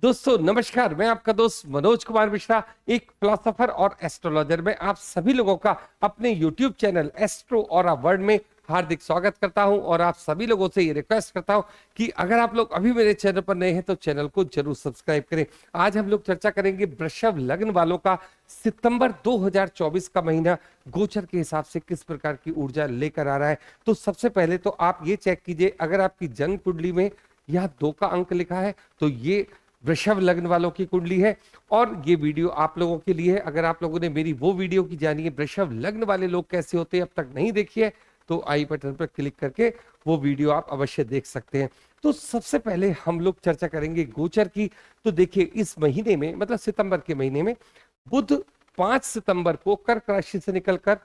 दोस्तों नमस्कार, मैं आपका दोस्त मनोज कुमार मिश्रा, एक फिलोसोफर और एस्ट्रोलॉजर में आप सभी लोगों का अपने YouTube channel astro aura world में हार्दिक स्वागत करता हूं। और आप सभी लोगों से ये रिक्वेस्ट करता हूं कि अगर आप लोग अभी मेरे चैनल पर नए हैं तो चैनल को जरूर सब्सक्राइब करें। आज हम लोग चर्चा करेंगे वृषभ लग्न वालों का सितंबर 2024 का महीना गोचर के हिसाब से किस प्रकार की ऊर्जा लेकर आ रहा है। तो सबसे पहले तो आप ये चेक कीजिए, अगर आपकी जन्म कुंडली में यह 2 का अंक लिखा है तो ये वृषभ लग्न वालों की कुंडली है। और ये वीडियो आप लोगों के लिए है। अगर आप लोगों ने मेरी वो वीडियो की जानी है वृषभ लग्न वाले लोग कैसे होते हैं अब तक नहीं देखी है तो आई बटन पर क्लिक करके वो वीडियो आप अवश्य देख सकते हैं। तो सबसे पहले हम लोग चर्चा करेंगे गोचर की। तो देखिए, इस महीने में मतलब सितंबर के महीने में बुध 5 सितंबर को कर्क राशि से निकलकर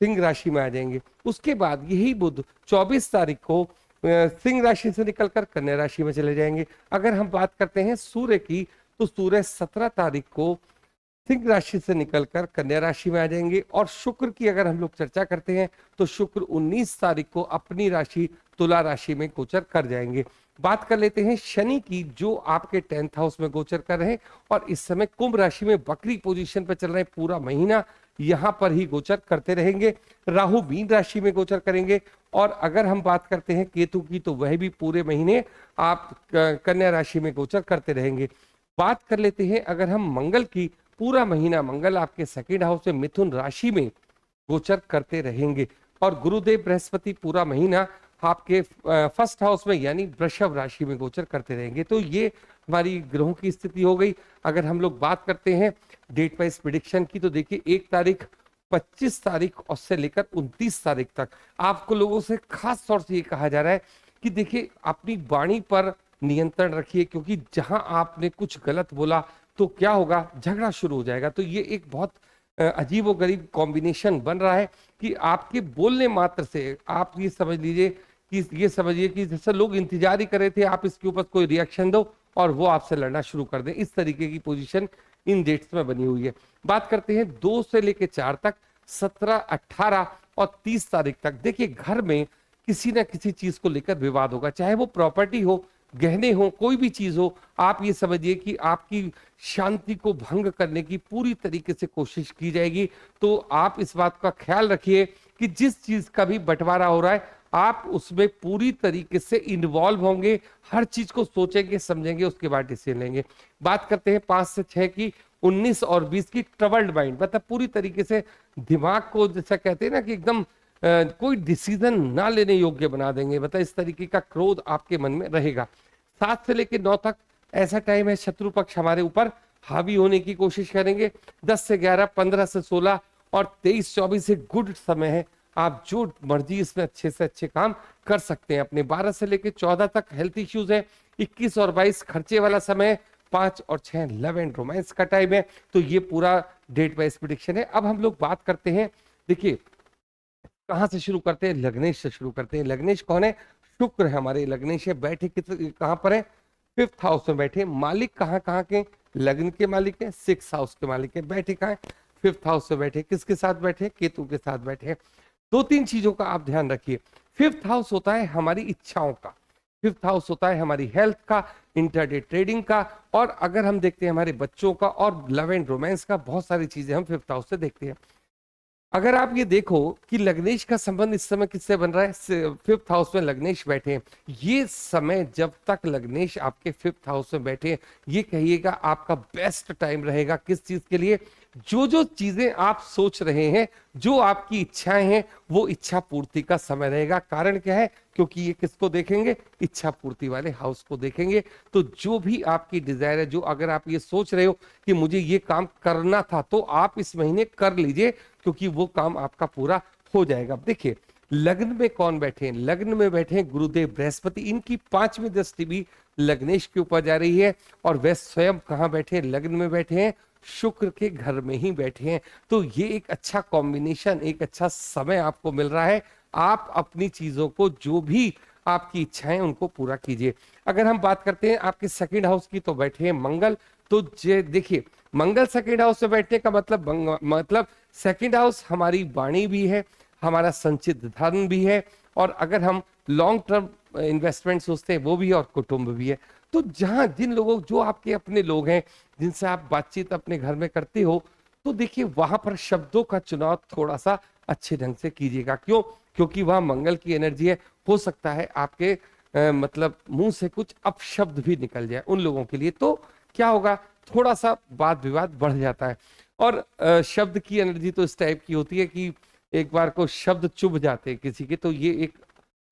सिंह राशि में आ जाएंगे। उसके बाद यही बुध 24 तारीख को सिंह राशि से निकलकर कन्या राशि में चले जाएंगे। अगर हम बात करते हैं सूर्य की तो सूर्य 17 तारीख को सिंह राशि से निकलकर कन्या राशि में आ जाएंगे। और शुक्र की अगर हम लोग चर्चा करते हैं तो शुक्र 19 तारीख को अपनी राशि तुला राशि में गोचर कर जाएंगे। बात कर लेते हैं शनि की, जो आपके 10th हाउस में गोचर कर रहे हैं और इस समय कुंभ राशि में वक्री पोजीशन पर चल रहे हैं। पूरा महीना यहां पर ही गोचर करते रहेंगे। राहु मीन राशि में गोचर करेंगे। और अगर हम बात करते हैं केतु की तो वह भी पूरे महीने आप कन्या राशि में गोचर करते रहेंगे। बात कर लेते हैं अगर हम मंगल की, पूरा महीना मंगल आपके 2nd हाउस में मिथुन राशि में गोचर करते रहेंगे। और गुरुदेव बृहस्पति पूरा महीना आपके 1st हाउस में यानी वृषभ राशि में गोचर करते रहेंगे। तो ये हमारी ग्रहों की स्थिति हो गई। अगर हम लोग बात करते हैं डेट वाइज प्रिडिक्शन की तो देखिए 1 तारीख 25 तारीख और से लेकर 29 तारीख तक आपको लोगों से खास तौर से ये कहा जा रहा है कि देखिए अपनी वाणी पर नियंत्रण रखिए, क्योंकि जहां आपने कुछ गलत बोला तो क्या होगा, झगड़ा शुरू हो जाएगा। तो ये एक बहुत अजीबोगरीब कॉम्बिनेशन बन रहा है कि आपके बोलने मात्र से आप ये समझ लीजिए कि ये समझिए कि जैसे लोग इंतजार ही कर रहे थे आप इसके ऊपर कोई रिएक्शन दो और वो आपसे लड़ना शुरू कर दें। इस तरीके की पोजीशन इन डेट्स में बनी हुई है। बात करते हैं 2 से लेकर 4 तक, 17, 18 और 30 तारीख तक। देखिए घर में किसी ना किसी चीज को लेकर विवाद होगा, चाहे वो प्रॉपर्टी हो, गहने हो, कोई भी चीज हो। आप ये समझिए कि आपकी शांति को भंग करने की पूरी तरीके से कोशिश की जाएगी। तो आप इस बात का ख्याल रखिए कि जिस चीज का भी बंटवारा हो रहा है आप उसमें पूरी तरीके से इन्वॉल्व होंगे, हर चीज को सोचेंगे समझेंगे, उसके बाद डिसीजन लेंगे। बात करते हैं 5 से 6 की, 19 और 20 की ट्रबल्ड माइंड, मतलब पूरी तरीके से दिमाग को जैसा कहते हैं ना कि एकदम कोई डिसीजन ना लेने योग्य बना देंगे। मतलब इस तरीके का क्रोध आपके मन में रहेगा। 7 से लेकर 9 तक ऐसा टाइम है शत्रु पक्ष हमारे ऊपर हावी होने की कोशिश करेंगे। 10 से 11, 15 से 16 और 23-24 से गुड समय है, आप जो मर्जी इसमें अच्छे से अच्छे काम कर सकते हैं अपने। 12 से लेकर 14 तक हेल्थ इश्यूज है। 21 और 22 खर्चे वाला समय है। 5 और 6 लव एंड रोमांस का टाइम है। तो ये पूरा डेट वाइज प्रेडिक्शन है। अब हम लोग बात करते हैं, देखिए कहां से शुरू करते हैं, लग्नेश से शुरू करते हैं। लग्नेश कौन है, शुक्र है हमारे लग्नेश है। बैठे कहां पर है, 5th हाउस में बैठे। मालिक कहां कहां के, लग्न के मालिक है, 6th हाउस के मालिक है। बैठे कहां है, 5th हाउस में बैठे। किसके साथ बैठे, केतु के साथ बैठे। 2-3 चीजों का आप ध्यान रखिए। 5th हाउस होता है हमारी इच्छाओं का, 5th हाउस होता है हमारी हेल्थ का, इंटरडे ट्रेडिंग का, और अगर हम देखते हैं हमारे बच्चों का और लव एंड रोमांस का, बहुत सारी चीजें हम 5th हाउस से देखते हैं। अगर आप ये देखो कि लग्नेश का संबंध इस समय किससे बन रहा है, 5th हाउस में लग्नेश बैठे हैं। ये समय जब तक लग्नेश आपके 5th हाउस में बैठे हैं, ये कहिएगा आपका बेस्ट टाइम रहेगा। किस चीज के लिए, जो जो चीजें आप सोच रहे हैं, जो आपकी इच्छाएं हैं, वो इच्छा पूर्ति का समय रहेगा। कारण क्या है, क्योंकि ये किसको देखेंगे, इच्छा पूर्ति वाले हाउस को देखेंगे। तो जो भी आपकी डिजायर है, जो अगर आप ये सोच रहे हो कि मुझे ये काम करना था, तो आप इस महीने कर लीजिए, क्योंकि वो काम आपका पूरा हो जाएगा। देखिए लग्न में कौन बैठे हैं, लग्न में बैठे हैं गुरुदेव बृहस्पति। इनकी 5वीं दृष्टि भी लग्नेश के ऊपर जा रही है। और वे स्वयं कहां बैठे हैं, लग्न में बैठे हैं, शुक्र के घर में ही बैठे हैं। तो ये एक अच्छा कॉम्बिनेशन, एक अच्छा समय आपको मिल रहा है। आप अपनी चीजों को, जो भी आपकी इच्छाएं, उनको पूरा कीजिए। अगर हम बात करते हैं आपके 2nd हाउस की, तो बैठे हैं मंगल। तो देखिए मंगल 2nd हाउस में बैठने का मतलब 2nd हाउस हमारी वाणी भी है, हमारा संचित धन भी है, और अगर हम लॉन्ग टर्म इन्वेस्टमेंट सोचते हैं वो भी है, और कुटुंब भी है। तो जहां जिन लोगों जो आपके अपने लोग हैं जिनसे आप बातचीत अपने घर में करते हो, तो देखिए वहां पर शब्दों का चुनाव थोड़ा सा अच्छे ढंग से कीजिएगा। क्यों? क्योंकि वहां मंगल की एनर्जी है। हो सकता है आपके मतलब मुंह से कुछ अपशब्द भी निकल जाए उन लोगों के लिए, तो क्या होगा, थोड़ा सा वाद विवाद बढ़ जाता है। और शब्द की एनर्जी तो इस टाइप की होती है कि एक बार को शब्द चुभ जाते हैं किसी के, तो ये एक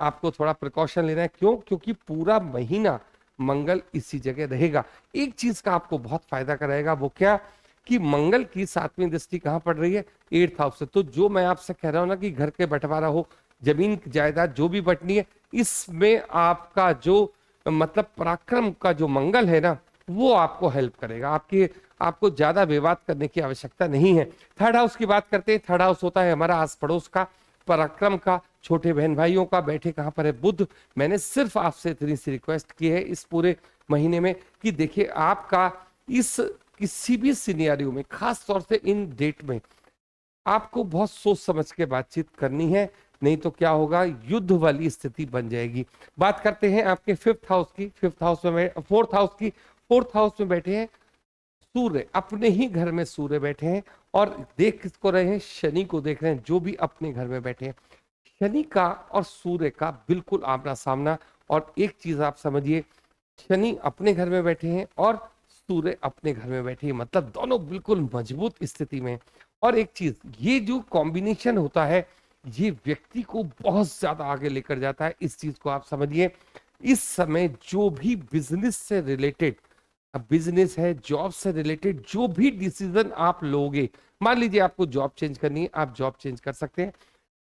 आपको थोड़ा प्रिकॉशन लेना है। क्यों? क्योंकि पूरा महीना मंगल इसी जगह रहेगा। एक चीज का आपको बहुत फायदा कराएगा, वो क्या कि मंगल की 7वीं दृष्टि कहां पड़ रही है? 8th हाउस से। तो जो मैं आपसे कह रहा हूं ना कि घर के बंटवारा हो, जमीन जायदाद जो भी बंटनी है, इसमें आपका जो मतलब पराक्रम का जो मंगल है ना, वो आपको हेल्प करेगा। आपको ज्यादा विवाद करने की आवश्यकता नहीं है। थर्ड हाउस की बात करते हैं। थर्ड हाउस होता है हमारा आस पड़ोस का, पराक्रम का, छोटे बहन भाइयों का। बैठे कहां पर है? बुध। मैंने सिर्फ आपसे इतनी सी रिक्वेस्ट की है इस पूरे महीने में कि देखिए आपका इस किसी भी सिनेरियो में, खास तौर से इन डेट में, आपको बहुत सोच समझ के बातचीत करनी है, नहीं तो क्या होगा, युद्ध वाली स्थिति बन जाएगी। बात करते हैं आपके 5th हाउस की। 5th हाउस में 4th हाउस की। 4th हाउस में बैठे हैं सूर्य, अपने ही घर में सूर्य बैठे हैं। और देख किसको रहे हैं? शनि को देख रहे हैं, जो भी अपने घर में बैठे हैं। शनि का और सूर्य का बिल्कुल आमना सामना। और एक चीज आप समझिए, शनि अपने घर में बैठे हैं और सूर्य अपने घर में बैठे हैं, मतलब दोनों बिल्कुल मजबूत स्थिति में हैं। और एक चीज, ये जो कॉम्बिनेशन होता है, ये व्यक्ति को बहुत ज्यादा आगे लेकर जाता है। इस चीज को आप समझिए। इस समय जो भी बिजनेस से रिलेटेड, अब बिजनेस है, जॉब से रिलेटेड जो भी डिसीजन आप लोगे, मान लीजिए आपको जॉब चेंज करनी है, आप जॉब चेंज कर सकते हैं।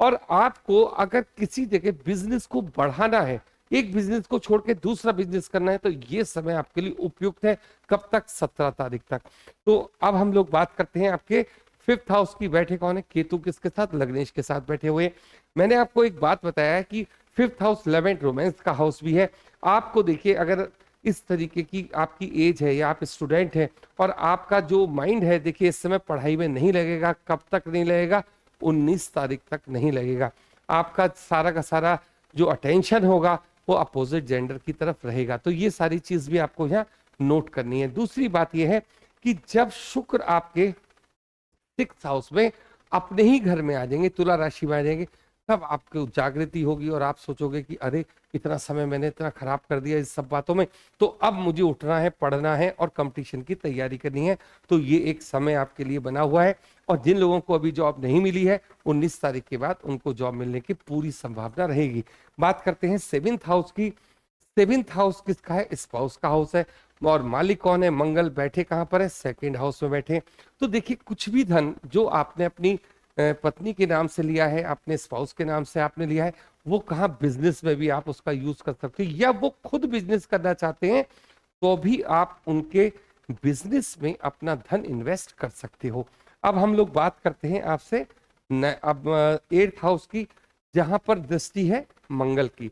और आपको अगर किसी जगह बिजनेस को बढ़ाना है, एक बिजनेस को छोड़ के दूसरा बिजनेस करना है, तो ये समय आपके लिए उपयुक्त है। कब तक? 17 तारीख तक। तो अब हम लोग बात करते हैं आपके 5th हाउस की। बैठे कौन है? केतु किसके साथ? लग्नेश के साथ बैठे हुए। मैंने आपको एक बात बताया है कि 5th house love and romance का हाउस भी है। आपको देखिए, अगर इस तरीके की आपकी एज है या आप स्टूडेंट हैं और आपका जो माइंड है, देखिए इस समय पढ़ाई में नहीं लगेगा। कब तक नहीं लगेगा? 19 तारीख तक नहीं लगेगा। आपका सारा का सारा जो अटेंशन होगा वो अपोजिट जेंडर की तरफ रहेगा। तो ये सारी चीज भी आपको यहाँ नोट करनी है। दूसरी बात यह है कि जब शुक्र आपके 6th हाउस में अपने ही घर में आ जाएंगे, तुला राशि में आ जाएंगे, तब आपको जागृति होगी और आप सोचोगे कि अरे इतना समय मैंने इतना खराब कर दिया इस सब बातों में, तो अब मुझे उठना है, पढ़ना है और कंपटीशन की तैयारी करनी है। तो ये एक समय आपके लिए बना हुआ है। और जिन लोगों को अभी जॉब नहीं मिली है, 19 तारीख के बाद उनको जॉब मिलने की पूरी संभावना रहेगी। बात करते हैं 7th हाउस की। 7th हाउस किसका है? स्पाउस का हाउस है। और मालिक कौन है? मंगल। बैठे कहां पर है? 2nd हाउस में बैठे। तो देखिए, कुछ भी धन जो आपने अपनी पत्नी के नाम से लिया है, अपने स्पाउस के नाम से आपने लिया है, वो कहाँ बिजनेस में भी आप उसका यूज कर सकते हो, या वो खुद बिजनेस करना चाहते हैं तो भी आप उनके बिजनेस में अपना धन इन्वेस्ट कर सकते हो। अब हम लोग बात करते हैं आपसे अब 8th हाउस की, जहां पर दृष्टि है मंगल की।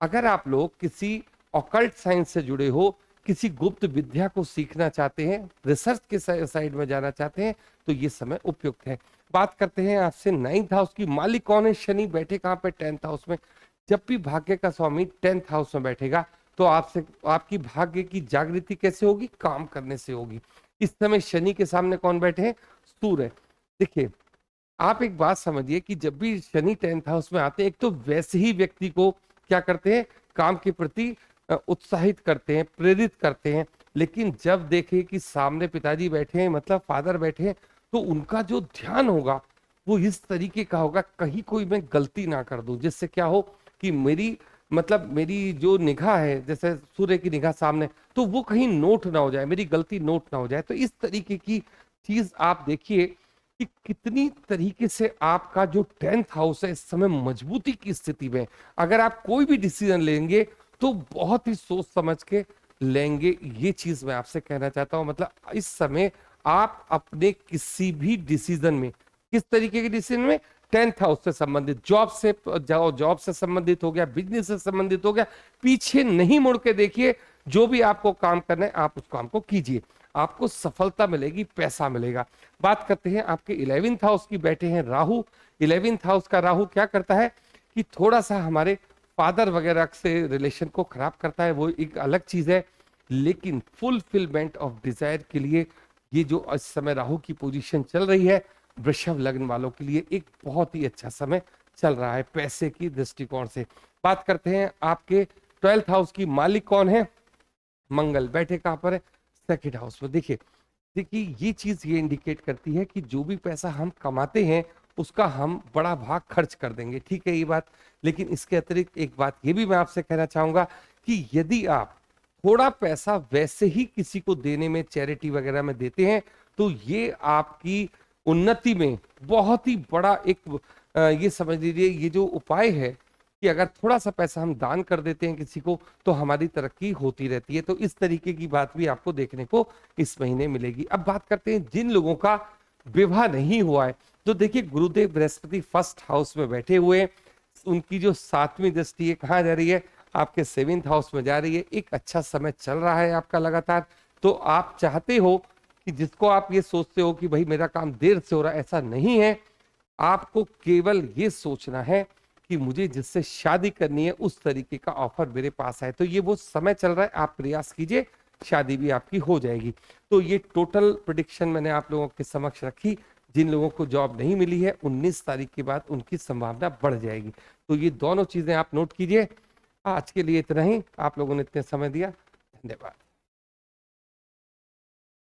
अगर आप लोग किसी ऑकल्ट साइंस से जुड़े हो, किसी गुप्त विद्या को सीखना चाहते हैं, रिसर्च के साइड में जाना चाहते हैं, तो ये समय उपयुक्त है। बात करते हैं आपसे 9th हाउस की। मालिक कौन है? शनि। बैठे कहां पे? 10th हाउस में। जब भी भाग्य का स्वामी 10th हाउस में बैठेगा, तो आपसे आपकी भाग्य की जागृति कैसे होगी? काम करने से होगी। इस समय शनि के सामने कौन बैठे हैं? सूर्य। देखिए, आप एक बात समझिए कि जब भी शनि 10th हाउस में आते हैं, एक तो वैसे ही व्यक्ति को क्या करते हैं? काम के प्रति उत्साहित करते हैं, प्रेरित करते हैं। लेकिन जब देखे कि सामने पिताजी बैठे हैं, मतलब फादर बैठे हैं, तो उनका जो ध्यान होगा वो इस तरीके का होगा, कहीं कोई मैं गलती ना कर दूं, जिससे क्या हो कि मेरी जो निगाह है, जैसे सूर्य की निगाह सामने, तो वो कहीं नोट ना हो जाए, मेरी गलती नोट ना हो जाए। तो इस तरीके की चीज आप देखिए कि कितनी तरीके से आपका जो 10th हाउस है इस समय मजबूती की स्थिति में। अगर आप कोई भी डिसीजन लेंगे तो बहुत ही सोच समझ के लेंगे, ये चीज मैं आपसे कहना चाहता हूं। मतलब इस समय आप अपने किसी भी डिसीजन में, किस तरीके के डिसीजन में? 10th हाउस से संबंधित, जॉब से संबंधित हो गया, बिजनेस से संबंधित हो गया, पीछे नहीं मुड़ के देखिए। जो भी आपको काम करना है आप उस काम को कीजिए, आपको सफलता मिलेगी, पैसा मिलेगा। बात करते हैं आपके 11th हाउस की। बैठे हैं राहु। 11th हाउस का राहु क्या करता है कि थोड़ा सा हमारे फादर वगैरह से रिलेशन को खराब करता है, वो एक अलग चीज है। लेकिन फुलफिलमेंट ऑफ डिजायर के लिए ये जो इस समय राहु की पोजीशन चल रही है, वृषभ लग्न वालों के लिए एक बहुत ही अच्छा समय चल रहा है पैसे की दृष्टिकोण से। बात करते हैं आपके 12th हाउस की, मालिक कौन है? मंगल। बैठे कहां पर है? सेकंड हाउस में। देखिए देखिए ये चीज ये इंडिकेट करती है कि जो भी पैसा हम कमाते हैं उसका हम बड़ा भाग खर्च कर देंगे, ठीक है ये बात। लेकिन इसके अतिरिक्त एक बात ये भी मैं आपसे कहना चाहूंगा कि यदि आप थोड़ा पैसा वैसे ही किसी को देने में, चैरिटी वगैरह में देते हैं, तो ये आपकी उन्नति में बहुत ही बड़ा एक ये समझ लीजिए, ये जो उपाय है कि अगर थोड़ा सा पैसा हम दान कर देते हैं किसी को तो हमारी तरक्की होती रहती है। तो इस तरीके की बात भी आपको देखने को इस महीने मिलेगी। अब बात करते हैं जिन लोगों का विवाह नहीं हुआ है, तो देखिए गुरुदेव बृहस्पति फर्स्ट हाउस में बैठे हुए हैं, उनकी जो 7वीं दृष्टि है कहाँ जा रही है? आपके 7th हाउस में जा रही है। एक अच्छा समय चल रहा है आपका लगातार। तो आप चाहते हो कि जिसको आप ये सोचते हो कि भाई मेरा काम देर से हो रहा है, ऐसा नहीं है। आपको केवल ये सोचना है कि मुझे जिससे शादी करनी है उस तरीके का ऑफर मेरे पास है। तो ये वो समय चल रहा है, आप प्रयास कीजिए, शादी भी आपकी हो जाएगी। तो ये टोटल प्रेडिक्शन मैंने आप लोगों के समक्ष रखी। जिन लोगों को जॉब नहीं मिली है 19 तारीख के बाद उनकी संभावना बढ़ जाएगी। तो ये दोनों चीजें आप नोट कीजिए। आज के लिए इतना ही। आप लोगों ने इतने समय दिया, धन्यवाद।